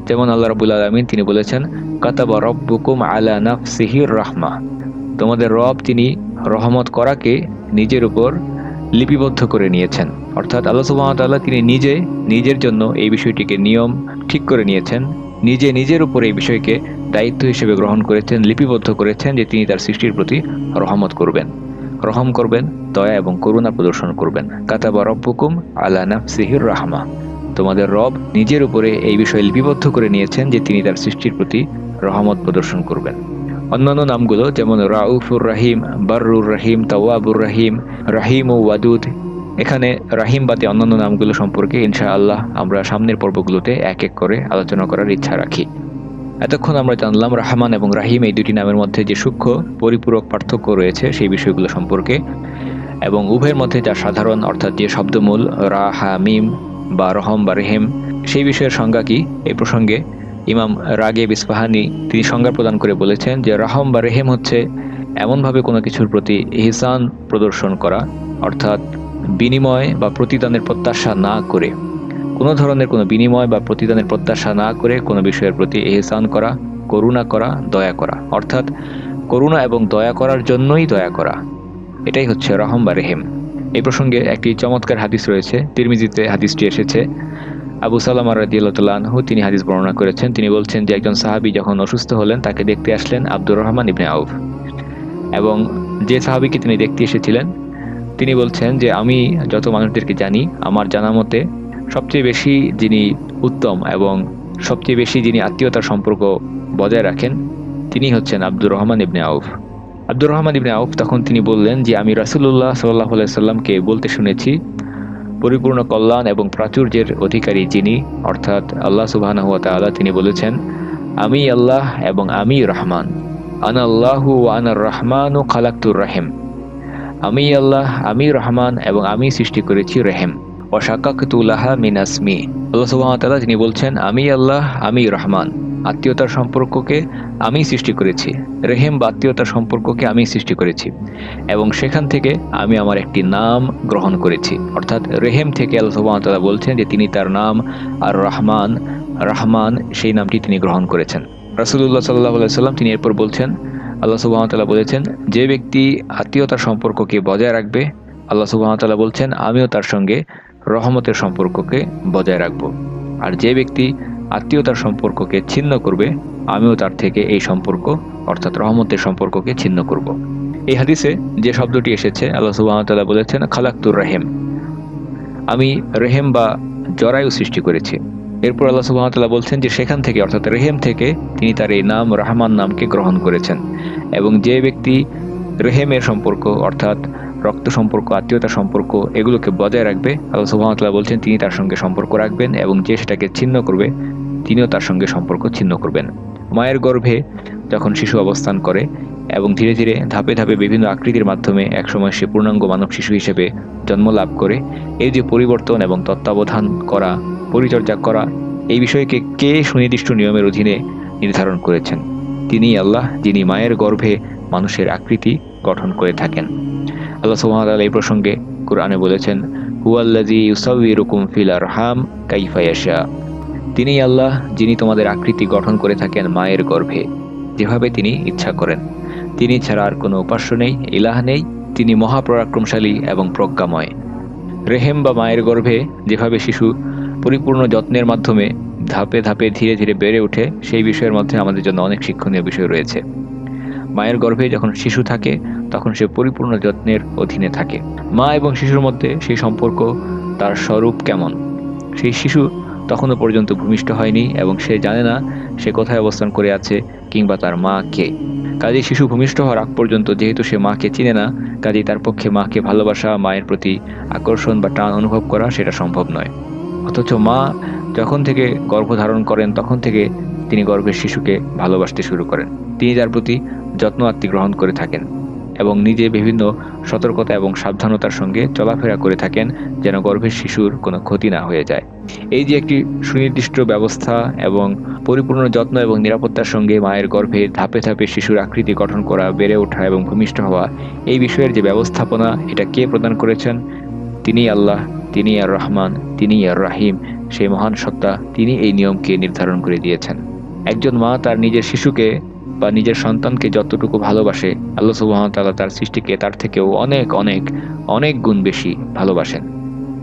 যেমন আল্লাহ রাব্বুল আলামিন তিনি বলেছেন কাতাবা রাব্বুকুম আলা নাফসিহির রাহমা, তোমাদের রব তিনি রহমত করাকে নিজের উপর লিপিবদ্ধ করে নিয়েছেন। অর্থাৎ আল্লাহ সুবহানাহু ওয়া তাআলা তিনি নিজে নিজের জন্য এই বিষয়টিকে নিয়ম ঠিক করে নিয়েছেন, নিজে নিজের উপর এই বিষয়কে দায়িত্ব হিসেবে গ্রহণ করেছেন, লিপিবদ্ধ করেছেন যে তিনি তার সৃষ্টির প্রতি রহমত করবেন, রহম করবেন, দয়া এবং করুণা প্রদর্শন করবেন। কাতাবা রাব্বুকুম আলা নাফসিহির রাহমা, তোমাদের রব নিজের উপরে এই বিষয় লিপিবদ্ধ করে নিয়েছেন যে তিনি তার সৃষ্টির প্রতি রহমত প্রদর্শন করবেন। অন্যান্য নামগুলো যেমন রাউফুর রাহিম, বাররুর রাহিম, তাওয়াবুর রাহিম, রাহিম ও ওয়াদুদ, এখানে রাহিম বাদে অন্যান্য নামগুলো সম্পর্কে ইনশাআল্লাহ আমরা সামনের পর্বগুলোতে এক এক করে আলোচনা করার ইচ্ছা রাখি। এতক্ষণ আমরা জানলাম রহমান এবং রাহিম এই দুটি নামের মধ্যে যে সূক্ষ্ম পরিপূরক পার্থক্য রয়েছে সেই বিষয়গুলো সম্পর্কে, এবং উভয়ের মধ্যে যা সাধারণ, অর্থাৎ যে শব্দমূল রা হা মিম বা রহম বা রেহেম, সেই বিষয়ের সংজ্ঞা কি এই প্রসঙ্গে ইমাম রাগিব ইস্পাহানি তিনি সংজ্ঞা প্রদান করে বলেছেন যে রহম বা রেহেম হচ্ছে এমনভাবে কোনো কিছুর প্রতি ইহসান প্রদর্শন করা, অর্থাৎ বিনিময় বা প্রতিদানের প্রত্যাশা না করে, কোনো ধরনের কোনো বিনিময় বা প্রতিদানের প্রত্যাশা না করে কোনো বিষয়ের প্রতি ইহসান করা, করুণা করা, দয়া করা, অর্থাৎ করুণা এবং দয়া করার জন্যই দয়া করা, এটাই হচ্ছে রহম বা রেহেম। এই প্রসঙ্গে একটি চমৎকার হাদিস রয়েছে, তিরমিজিতে হাদিসটি এসেছে। আবু সালামা রাদিয়াল্লাহু তাআলা আনহু তিনি হাদিস বর্ণনা করেছেন। তিনি বলছেন যে একজন সাহাবী যখন অসুস্থ হলেন তাকে দেখতে আসলেন আব্দুর রহমান ইবনে আউফ, এবং যে সাহাবীকে তিনি দেখতে এসেছিলেন তিনি বলছেন যে আমি যত মানুষদেরকে জানি, আমার জানা মতে সবচেয়ে বেশি যিনি উত্তম এবং সবচেয়ে বেশি যিনি আত্মীয়তার সম্পর্ক বজায় রাখেন তিনি হচ্ছেন আব্দুর রহমান ইবনে আউফ। আব্দুর রহমান ইবনে আউফ তখন তিনি বললেন যে আমি রাসূলুল্লাহ সাল্লাল্লাহু আলাইহি সাল্লামকে বলতে শুনেছি পরিপূর্ণ কল্যাণ এবং প্রাচুর্যের অধিকারী যিনি, অর্থাৎ আল্লাহ সুবহানাহু ওয়া তাআলা, তিনি বলেছেন আমি আল্লাহ এবং আমি রহমান, আনা আল্লাহু ওয়া আনার রহমানু খালাকতুর রাহিম, আমি আল্লাহ, আমি রহমান এবং আমি সৃষ্টি করেছি রেহেম। ওয়া শাকাকতু লাহা মিন আসমি, আল্লাহ সুবহানাহু ওয়া তাআলা তিনি বলছেন আমি আল্লাহ, আমি রহমান, আত্মীয়তার সম্পর্ককে আমি সৃষ্টি করেছি, রেহেম বা আত্মীয়তার সম্পর্ককে আমি সৃষ্টি করেছি, এবং সেখান থেকে আমি আমার একটি নাম গ্রহণ করেছি। অর্থাৎ রেহেম থেকে আল্লাহ সুবহানাহু ওয়া তাআলা বলছেন যে তিনি তার নাম আর রহমান, রহমান সেই নামটি তিনি গ্রহণ করেছেন। রাসূলুল্লাহ সাল্লাল্লাহু আলাইহি সাল্লাম তিনি এরপর বলছেন, আল্লাহ সুবহানাহু ওয়া তাআলা বলেছেন যে ব্যক্তি আত্মীয়তার সম্পর্ককে বজায় রাখবে, আল্লাহ সুবহানাহু ওয়া তাআলা বলছেন আমিও তার সঙ্গে রহমতের সম্পর্ককে বজায় রাখব, আর যে ব্যক্তি আত্মীয়তার সম্পর্ককে ছিন্ন করবে আমিও তার থেকে এই সম্পর্ক অর্থাৎ রহমতের সম্পর্ককে ছিন্ন করব। এই হাদিসে যে শব্দটি এসেছে আল্লাহ সুবহানাহু ওয়া তাআলা বলেছেন খালাকতুর রাহিম, আমি রেহেম বা জরায়ু সৃষ্টি করেছি। এরপর আল্লাহ সুবহানাহু ওয়া তাআলা বলছেন যে সেখান থেকে অর্থাৎ রেহেম থেকে তিনি তার এই নাম রহমান নামকে গ্রহণ করেছেন। এবং যে ব্যক্তি রেহেমের সম্পর্ক অর্থাৎ রক্ত সম্পর্ক, আত্মীয়তা সম্পর্ক এগুলোকে বজায় রাখবে, আল্লাহ সুবহানাহু ওয়া তাআলা বলছেন তিনি তার সঙ্গে সম্পর্ক রাখবেন, এবং যে সেটাকে ছিন্ন করবে তিনিও তার সঙ্গে সম্পর্ক ছিন্ন করবেন। মায়ের গর্ভে যখন শিশু অবস্থান করে এবং ধীরে ধীরে ধাপে ধাপে বিভিন্ন আকৃতির মাধ্যমে একসময় সে পূর্ণাঙ্গ মানব শিশু হিসেবে জন্ম লাভ করে, এই যে পরিবর্তন এবং তত্ত্বাবধান করা, পরিচর্যা করা, এই বিষয়কে কে সুনির্দিষ্ট নিয়মের অধীনে নির্ধারণ করেছেন? তিনি আল্লাহ, যিনি মায়ের গর্ভে মানুষের আকৃতি গঠন করে থাকেন। আল্লাহ সুবহানাহু ওয়া তাআলা এই প্রসঙ্গে কুরআনে বলেছেন, হুয়াল্লাযী ইউসাউইরুকুম ফিল আরহাম কাইফা ইয়াশা। তিনি আল্লাহ, যিনি তোমাদের আকৃতি গঠন করে থাকেন মায়ের গর্ভে যেভাবে তিনি ইচ্ছা করেন। তিনি ছাড়া আর কোনো উপাস্য নেই, ইলাহ নেই। তিনি মহাপরাক্রমশালী এবং প্রজ্ঞাময়। রেহেম বা মায়ের গর্ভে যেভাবে শিশু পরিপূর্ণ যত্নের মাধ্যমে ধাপে ধাপে ধীরে ধীরে বেড়ে ওঠে, সেই বিষয়ের মধ্যে আমাদের জন্য অনেক শিক্ষণীয় বিষয় রয়েছে। মায়ের গর্ভে যখন শিশু থাকে তখন সে পরিপূর্ণ যত্নের অধীনে থাকে। মা এবং শিশুর মধ্যে সেই সম্পর্ক, তার স্বরূপ কেমন? সেই শিশু তখনও পর্যন্ত ভূমিষ্ঠ হয়নি এবং সে জানে না সে কোথায় অবস্থান করে আছে কিংবা তার মা কে। কাজেই শিশু ভূমিষ্ঠ হওয়ার আগ পর্যন্ত যেহেতু সে মাকে চিনে না, কাজেই তার পক্ষে মাকে ভালোবাসা, মায়ের প্রতি আকর্ষণ বা টান অনুভব করা সেটা সম্ভব নয়। অথচ মা যখন থেকে গর্ভধারণ করেন তখন থেকে তিনি গর্ভের শিশুকে ভালোবাসতে শুরু করেন। তিনি তার প্রতি যত্ন আত্তি গ্রহণ করে থাকেন এবং নিজে বিভিন্ন সতর্কতা এবং সাবধানতার সঙ্গে চলাফেরা করে থাকেন যেন গর্ভের শিশুর কোনো ক্ষতি না হয়ে যায়। এই যে একটি সুনির্দিষ্ট ব্যবস্থা এবং পরিপূর্ণ যত্ন এবং নিরাপত্তার সঙ্গে মায়ের গর্ভে ধাপে ধাপে শিশুর আকৃতি গঠন করা, বেড়ে ওঠা এবং ভূমিষ্ঠ হওয়া, এই বিষয়ের যে ব্যবস্থাপনা এটা কে প্রদান করেছেন? তিনি আল্লাহ, তিনি আর রহমান, তিনি আর রাহিম। সেই মহান সত্তা, তিনি এই নিয়মকে নির্ধারণ করে দিয়েছেন। একজন মা তার নিজের শিশুকে বা নিজের সন্তানকে যতটুকু ভালোবাসে, আল্লাহ সুবহানাহু ওয়া তাআলা তার সৃষ্টিকে তার থেকেও অনেক অনেক অনেক গুণ বেশি ভালোবাসেন।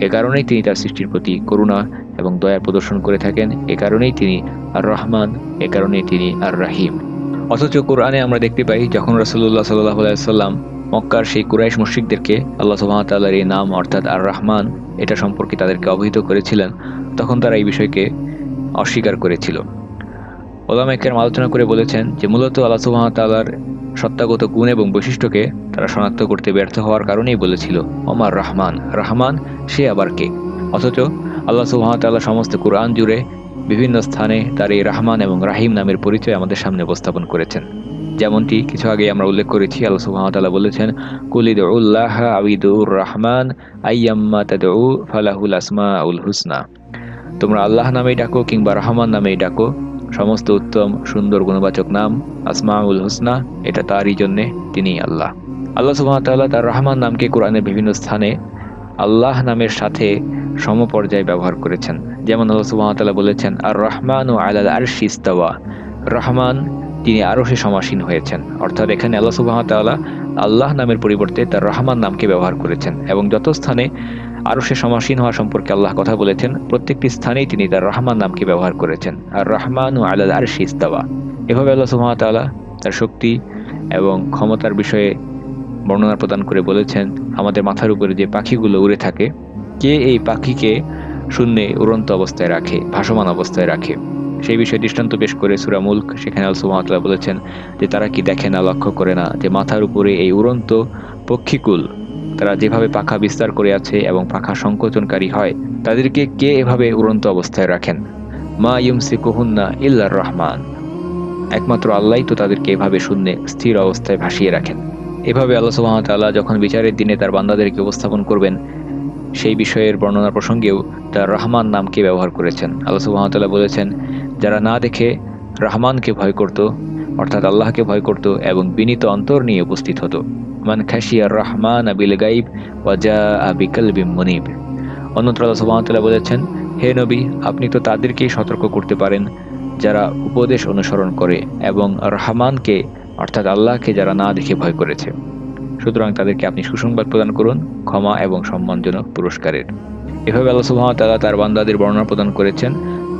এ কারণেই তিনি তার সৃষ্টির প্রতি করুণা এবং দয়া প্রদর্শন করে থাকেন। এ কারণেই তিনি আর রহমান, এ কারণেই তিনি আর রাহিম। অথচ কোরআনে আমরা দেখতে পাই যখন রাসূলুল্লাহ সাল্লাল্লাহু আলাইহি ওয়াসাল্লাম মক্কার সেই কুরাইশ মুশরিকদেরকে আল্লাহ সুবহানাহু ওয়া তাআলার এই নাম অর্থাৎ আর রহমান এটা সম্পর্কে তাদেরকে অবহিত করেছিলেন, তখন তারা এই বিষয়কে অস্বীকার করেছিল। উলামায়ে কেরাম আলোচনা করে বলেছেন যে মূলত আল্লাহ সুবহানাহু ওয়া তাআলার সত্তাগত গুণ এবং বৈশিষ্ট্যকে তারা শনাক্ত করতে ব্যর্থ হওয়ার কারণেই বলেছিল ওমার রহমান, রহমান সে আবার কে? অথচ আল্লাহ সুবহানাহু ওয়া তাআলা সমস্ত কুরআন জুড়ে বিভিন্ন স্থানে তার এই রহমান এবং রাহিম নামের পরিচয় আমাদের সামনে উপস্থাপন করেছেন। যেমনটি কিছু আগে আমরা উল্লেখ করেছি, আল্লাহ সুবহানাহু ওয়া তাআলা বলেছেন, কুল ইদউল্লাহ আও ইদউর রহমান আইয়াম্মা তাদউ ফালাহুল আসমাউল হুসনা। তোমরা আল্লাহ নামেই ডাকো কিংবা রহমান নামেই ডাকো, সমস্ত উত্তম সুন্দর গুণবাচক নাম আসমাউল হুসনা এটা তারই জন্যে, তিনি আল্লাহ। আল্লাহ সুবহানাহু ওয়া তাআলা তার রহমান নামকে কোরআনের বিভিন্ন স্থানে আল্লাহ নামের সাথে সমপর্যায়ে ব্যবহার করেছেন। যেমন আল্লাহ সুবহানাহু ওয়া তাআলা বলেছেন আর রহমানু আলাল আরশি ইস্তাওয়া, রহমান তিনি আরশে সমাসীন হয়েছেন। অর্থাৎ এখানে আল্লাহ সুবহানাহু ওয়া তাআলা আল্লাহ নামের পরিবর্তে তার রহমান নামকে ব্যবহার করেছেন, এবং যত স্থানে আরশে সমাসীন হওয়া সম্পর্কে আল্লাহ কথা বলেছেন প্রত্যেকটি স্থানেই তিনি তার রহমান নামকে ব্যবহার করেছেন, আর রহমানু আলাল আরশি ইস্তাওয়া। এভাবে আল্লাহ সুবহানাহু ওয়া তাআলা তার শক্তি এবং ক্ষমতার বিষয়ে বর্ণনা প্রদান করে বলেছেন, আমাদের মাথার উপরে যে পাখিগুলো উড়ে থাকে, কে এই পাখিকে শূন্যে উড়ন্ত অবস্থায় রাখে, ভাসমান অবস্থায় রাখে? সেই বিষয়ে দৃষ্টান্ত পেশ করে সূরা মুলক, সেখানে আল্লাহ সুবহানাহু ওয়া তাআলা বলেছেন যে তারা কি দেখে না, লক্ষ্য করে না যে মাথার উপরে এই উড়ন্ত পক্ষীকুল তারা যেভাবে পাখা বিস্তার করে আছে এবং পাখা সংকোচনকারী হয়, তাদেরকে কে এভাবে উড়ন্ত অবস্থায় রাখেন? মা ইউমসিকুহুন্না ইল্লার রহমান, একমাত্র আল্লাহই তো তাদেরকে এভাবে শূন্যে স্থির অবস্থায় ভাসিয়ে রাখেন। এভাবে আল্লাহ সুবহানাহু ওয়া তাআলা যখন বিচারের দিনে তার বান্দাদেরকে উপস্থাপন করবেন, সেই বিষয়ের বর্ণনা প্রসঙ্গেও তার রহমান নামকে ব্যবহার করেছেন। আল্লাহ সুবহানাহু ওয়া তাআলা বলেছেন, যারা না দেখে রহমানকে ভয় করত, অর্থাৎ আল্লাহকে ভয় করত এবং বিনীত অন্তর নিয়ে উপস্থিত হতো, মান খাশিয়ার রহমান বিল গায়ব ওয়া জাআ বিকলবিন মুনীব। অন্যত্র আল্লাহ সুবহানাহু ওয়া তাআলা বলেছেন, হে নবী, আপনি তো তাদেরকেই সতর্ক করতে পারেন যারা উপদেশ অনুসরণ করে এবং রহমানকে অর্থাৎ আল্লাহকে যারা না দেখে ভয় করেছে। সুতরাং তাদেরকে আপনি সুসংবাদ প্রদান করুন ক্ষমা এবং সম্মানজনক পুরস্কারের। এভাবে আল্লাহ সুবহানাহু ওয়া তাআলা তার বান্দাদের বর্ণনা প্রদান করেছেন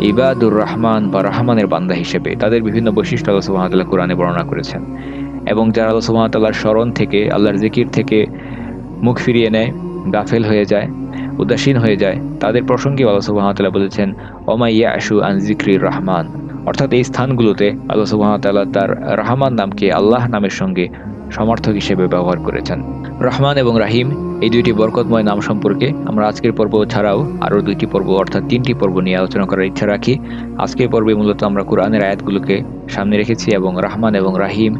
ইবাদুর রহমান বা রহমানের বান্দা হিসেবে। তাদের বিভিন্ন বৈশিষ্ট্য আল্লাহ সুবহানাহু ওয়া তাআলা কোরআনে বর্ণনা করেছেন, এবং যারা আল্লাহ সুবহানাহু ওয়া তাআলার স্মরণ থেকে, আল্লাহর জিকির থেকে মুখ ফিরিয়ে নেয়, গাফেল হয়ে যায়, উদাসীন হয়ে যায়, তাদের প্রসঙ্গে আল্লাহ সুবহানাহু ওয়া তাআলা বলেছেন ওমা ইয়াশু আন যিকরির রহমান। অর্থাৎ এই স্থানগুলোতে আল্লাহ সুবহানাহু ওয়া তাআলা তার রহমান নামকে আল্লাহ নামের সঙ্গে সমর্থক হিসেবে ব্যবহার করেছেন। রহমান এবং রাহিম এই দুইটি বরকতময় নাম সম্পর্কে আমরা আজকের পর্ব ছাড়াও আরও 2টি পর্ব অর্থাৎ 3টি পর্ব নিয়ে আলোচনা করার ইচ্ছা রাখি। আজকের পর্বে মূলত আমরা কোরআনের আয়াতগুলোকে সামনে রেখেছি এবং রহমান এবং রাহিম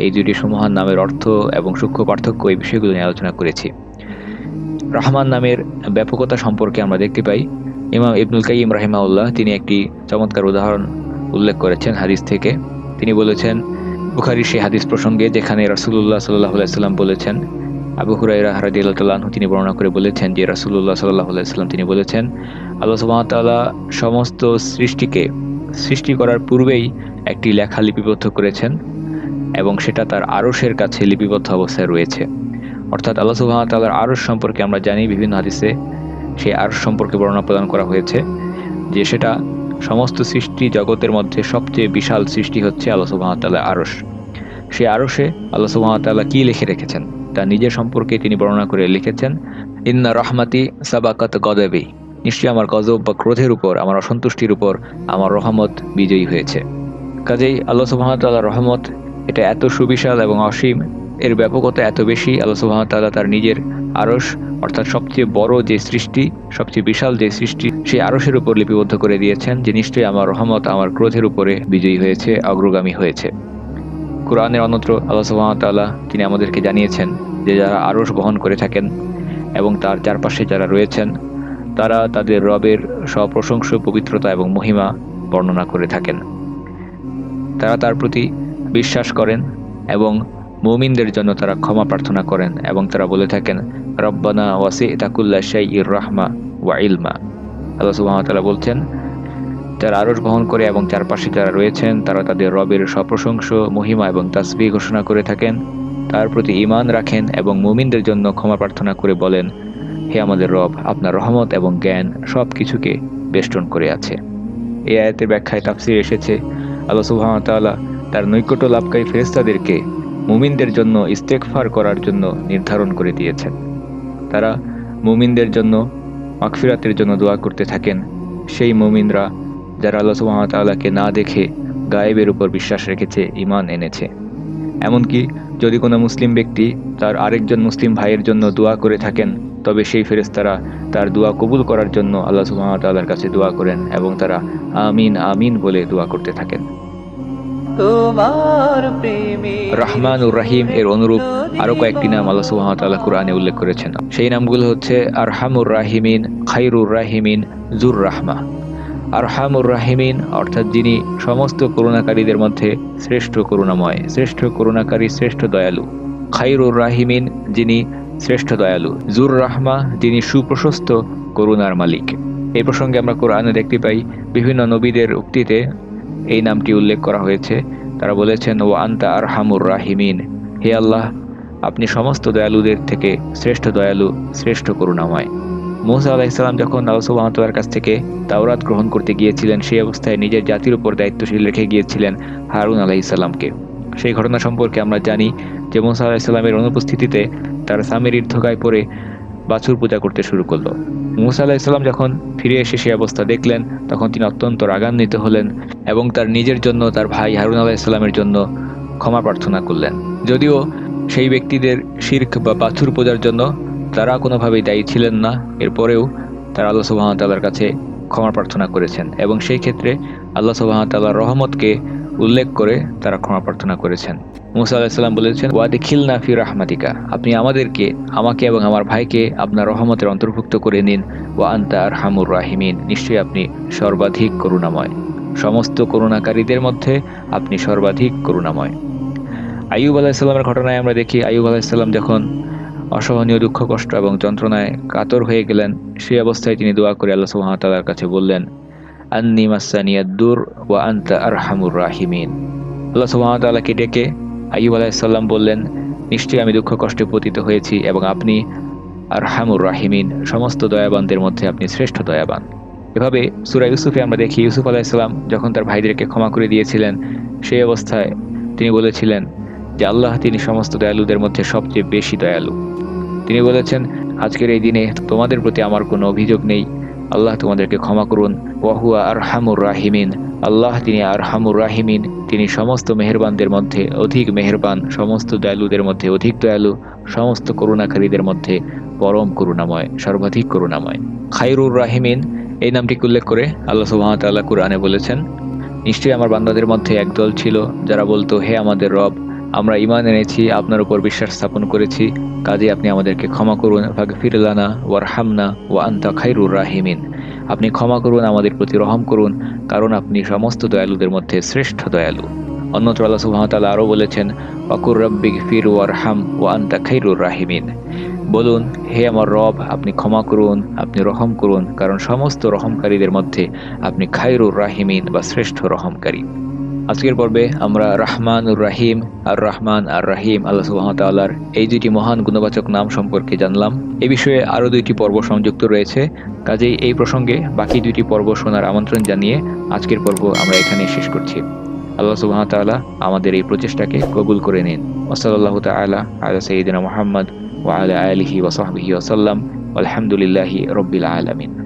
এই দুইটি সুমহান নামের অর্থ এবং সূক্ষ্ম পার্থক্য এই বিষয়গুলো নিয়ে আলোচনা করেছি। রহমান নামের ব্যাপকতা সম্পর্কে আমরা দেখতে পাই ইমাম ইবনুল কাইয়িম রাহিমাহুল্লাহ তিনি একটি চমৎকার উদাহরণ উল্লেখ করেছেন হাদিস থেকে। তিনি বলেছেন বুখারীর সেই হাদিস প্রসঙ্গে যেখানে রাসূলুল্লাহ সাল্লাল্লাহু আলাইহি ওয়াসাল্লাম বলেছেন, আবু হুরায়রা রাদিয়াল্লাহু তাআলা আনহু তিনি বর্ণনা করে বলেছেন যে রাসূলুল্লাহ সাল্লাল্লাহু আলাইহি ওয়াসাল্লাম তিনি বলেছেন আল্লাহ সুবহানাহু ওয়া তাআলা সমস্ত সৃষ্টিকে সৃষ্টি করার পূর্বেই একটি লেখা লিপিবদ্ধ করেছেন এবং সেটা তার আরশের কাছে লিপিবদ্ধ অবস্থায় রয়েছে। অর্থাৎ আল্লাহ সুবহানাহু ওয়া তাআলার আরশ সম্পর্কে আমরা জানি বিভিন্ন হাদিসে সেই আরশ সম্পর্কে বর্ণনা প্রদান করা হয়েছে যে সেটা সমস্ত সৃষ্টি জগতের মধ্যে সবচেয়ে বিশাল সৃষ্টি হচ্ছে আল্লাহ সুবহানাহু ওয়া তাআলার আরশ। সেই আরশে আল্লাহ সুবহানাহু ওয়া তাআলা কি লিখে রেখেছেন তা নিজের সম্পর্কে তিনি বর্ণনা করে লিখেছেন ইন্না রাহমাতি সাবাকাত গদাবি, নিশ্চয়ই আমার গজব বা ক্রোধের উপর, আমার অসন্তুষ্টির উপর আমার রহমত বিজয়ী হয়েছে। কাজেই আল্লাহ সুবহানাহু ওয়া তাআলার রহমত এটা এত সুবিশাল এবং অসীম, এর ব্যাপকতা এত বেশি, আল্লাহ সুবহানাহু ওয়া তাআলা তার নিজের আরশ অর্থাৎ সবচেয়ে বড় যে সৃষ্টি, সবচেয়ে বিশাল যে সৃষ্টি, সেই আরশের উপর লিপিবদ্ধ করে দিয়েছেন যে নিশ্চয়ই আমার রহমত আমার ক্রোধের উপরে বিজয়ী হয়েছে, অগ্রগামী হয়েছে। কোরআনের অন্যত্র আল্লাহ সুবহানাহু ওয়া তাআলা তিনি আমাদেরকে জানিয়েছেন যে যারা আরশ বহন করে থাকেন এবং তার চারপাশে যারা রয়েছেন তারা তাদের রবের সপ্রশংস পবিত্রতা এবং মহিমা বর্ণনা করে থাকেন। তারা তার প্রতি বিশ্বাস করেন এবং মুমিনদের জন্য তারা ক্ষমা প্রার্থনা করেন এবং তারা বলে থাকেন রব্বানা ওয়াসি'তা কুল্লা শাইইর রাহমা ওয়া ইলমা। আল্লাহ সুবহানাহু ওয়া তাআলা বলছেন যারা আরশ বহন করে এবং চারপাশে যারা রয়েছেন তারা তাদের রবের সপ্রশংস মহিমা এবং তাসবিহ ঘোষণা করে থাকেন, তার প্রতি ঈমান রাখেন এবং মুমিনদের জন্য ক্ষমা প্রার্থনা করে বলেন হে আমাদের রব, আপনার রহমত এবং জ্ঞান সব কিছুকে বেষ্টন করে আছে। এই আয়াতের ব্যাখ্যায় তাফসীরে এসেছে আল্লাহ সুবহানাহু ওয়া তাআলা তার নৈকট্য লাভকারী ফেরেশতাদেরকে মুমিনদের জন্য ইস্তেগফার করার জন্য নির্ধারণ করে দিয়েছেন। তারা মুমিনদের জন্য মাগফিরাতের জন্য দোয়া করতে থাকেন। সেই মুমিনরা যারা আল্লাহ সুবহানাহু ওয়া তাআলাকে না দেখে গায়েবের উপর বিশ্বাস রেখেছে, ঈমান এনেছে। এমনকি যদি কোনো মুসলিম ব্যক্তি তার আরেকজন মুসলিম ভাইয়ের জন্য দোয়া করে থাকেন তবে সেই ফেরেশতারা তার দোয়া কবুল করার জন্য আল্লাহ সুবহানাহু ওয়া তাআলার কাছে দোয়া করেন এবং তারা আমিন আমিন বলে দোয়া করতে থাকেন। রহমানুর রাহিম এর অনুরূপ আরো কয়েকটি নাম আল্লাহ সুবহানাহু ওয়া তাআলা কোরআনে উল্লেখ করেছেন। সেই নামগুলো হচ্ছে আরহামুর রাহিমিন, খায়রুর রাহিমিন, জুর রাহমা। আরহামুর রাহিমিন অর্থাৎ যিনি সমস্ত করুণাকারীদের মধ্যে শ্রেষ্ঠ করুণাময়, শ্রেষ্ঠ করুণাকারী, শ্রেষ্ঠ দয়ালু। খায়রুর রাহিমিন যিনি শ্রেষ্ঠ দয়ালু। জুর রাহমা যিনি সুপ্রশস্ত করুণার মালিক। এই প্রসঙ্গে আমরা কোরআনে দেখতে পাই বিভিন্ন নবীদের উক্তিতে এই নামটি উল্লেখ করা হয়েছে। তারা বলেছেন ও আনতা আরহামুর রাহিমিন, হে আল্লাহ আপনি সমস্ত দয়ালুদের থেকে শ্রেষ্ঠ দয়ালু, শ্রেষ্ঠ করুণাময়। মূসা আলাইহিস সালাম যখন আল্লাহ সুবহানাহু ওয়া তাআলার কাছ থেকে তাওরাত গ্রহণ করতে গিয়েছিলেন সেই অবস্থায় নিজের জাতির উপর দায়িত্বশীল রেখে গিয়েছিলেন হারুন আলাইহিস সালামকে। সেই ঘটনা সম্পর্কে আমরা জানি যে মূসা আলাইহিস সালামের অনুপস্থিতিতে তার সামেরির ধোকায় পড়ে বাছুর পূজা করতে শুরু করলো। মূসা আলাইহিস সালাম যখন ফিরে এসে সেই অবস্থা দেখলেন তখন তিনি অত্যন্ত রাগান্বিত হলেন এবং তার নিজের জন্য, তার ভাই হারুন আলাইহিস সালামের জন্য ক্ষমা প্রার্থনা করলেন। যদিও সেই ব্যক্তিদের শিরক বা বাছুর পূজার জন্য তারা কোনোভাবেই দায়ী ছিলেন না, এরপরেও তারা আল্লাহ সুবহানাহু ওয়া তাআলার কাছে ক্ষমা প্রার্থনা করেছেন এবং সেই ক্ষেত্রে আল্লাহ সুবহানাহু ওয়া তাআলার রহমতকে উল্লেখ করে তারা ক্ষমা প্রার্থনা করেছেন। মূসা আলাইহিস সালাম বলেছেন ওয়াদখিলনা ফি রাহমাতিকা, আপনি আমাকে এবং আমার ভাইকে আপনার রহমতের অন্তর্ভুক্ত করে নিন। ওয়া আনতা আরহামুর রাহিমিন, নিশ্চয়ই আপনি সর্বাধিক করুণাময়, সমস্ত করুণাকারীদের মধ্যে আপনি সর্বাধিক করুণাময়। আইয়ুব আলাইহিস সালামের ঘটনায় আমরা দেখি আইয়ুব আলাইহিস সালাম যখন অসহনীয় দুঃখ কষ্ট এবং যন্ত্রণায় কাতর হয়ে গেলেন সেই অবস্থায় তিনি দোয়া করে আল্লাহ সুবহানাহু ওয়া তাআলার কাছে বললেন আন্নী মাসানিয়াদ-দুর ওয়া আনতা আরহামুর রাহিমিন। আল্লাহ সুবহানাহু ওয়া তাআলাকে ডেকে আইয়ুব আলাইহিস সালাম বললেন নিশ্চয়ই আমি দুঃখ কষ্টে পতিত হয়েছি এবং আপনি আরহামুর রাহিমিন, সমস্ত দয়াবানদের মধ্যে আপনি শ্রেষ্ঠ দয়াবান। এভাবে সূরা ইউসুফে আমরা দেখি ইউসুফ আলাইহিস সালাম যখন তার ভাইদেরকে ক্ষমা করে দিয়েছিলেন সেই অবস্থায় তিনি বলেছিলেন যে আল্লাহ তিনি সমস্ত দয়ালুদের মধ্যে সবচেয়ে বেশি দয়ালু। তিনি বলেছেন আজকের এই দিনে তোমাদের প্রতি আমার কোনো অভিযোগ নেই, আল্লাহ তোমাদেরকে ক্ষমা করুন। ওয়াহুয়া আরহামুর রাহিমিন, আল্লাহ তিনি আরহামুর রাহিমিন, তিনি সমস্ত মেহেরবানদের মধ্যে অধিক মেহেরবান, সমস্ত দয়ালুদের মধ্যে অধিক দয়ালু, সমস্ত করুণাকারীদের মধ্যে পরম করুণাময়, সর্বাধিক করুণাময়। খায়রুর রাহিমিন এই নামটিকে উল্লেখ করে আল্লাহ সুবহানাহু ওয়া তাআলা কুরআনে বলেছেন, নিশ্চয়ই আমার বান্দাদের মধ্যে একদল ছিল যারা বলতো, হে আমাদের রব, আমরা ঈমান এনেছি, আপনার উপর বিশ্বাস স্থাপন করেছি, কাজে আপনি আমাদেরকে ক্ষমা করুন। ফাগফির লানা ওয়ারহামনা ওয়া আনতা খায়রুর রাহিমিন, আপনি ক্ষমা করুন, আমাদের প্রতি রহম করুন, কারণ আপনি সমস্ত দয়ালুদের মধ্যে শ্রেষ্ঠ দয়ালু। অন্যত্র আল্লাহ সুবহানাহু ওয়া তাআলা আরও বলেছেন, ওয়াকুর রাব্বিগফির ওয়ারহাম ওয়া আনতা খায়রুর রাহিমিন, বলুন, হে আমার রব, আপনি ক্ষমা করুন, আপনি রহম করুন, কারণ সমস্ত রহমকারীদের মধ্যে আপনি খায়রুর রাহিমিন বা শ্রেষ্ঠ রহমকারী। আজকের পর্বে আমরা রাহমানুর রাহিম আর রহমান আর রাহিম আল্লাহ সুবহানাহু ওয়া তাআলার এই দুইটি মহান গুণবাচক নাম সম্পর্কে জানলাম। এই বিষয়ে আরও দুইটি পর্ব সংযুক্ত রয়েছে, কাজেই এই প্রসঙ্গে বাকি দুইটি পর্ব শোনার আমন্ত্রণ জানিয়ে আজকের পর্ব আমরা এখানেই শেষ করছি। আল্লাহ সুবহানাহু ওয়া তাআলা আমাদের এই প্রচেষ্টাকে কবুল করে নিন। ওয়াসাল্লাল্লাহু তাআলা আলা সাইয়্যিদিনা মুহাম্মদ ওয়া আলা আলিহি ওয়া সাহবিহি ওয়া সাল্লাম। আলহামদুলিল্লাহি রাব্বিল আলামিন।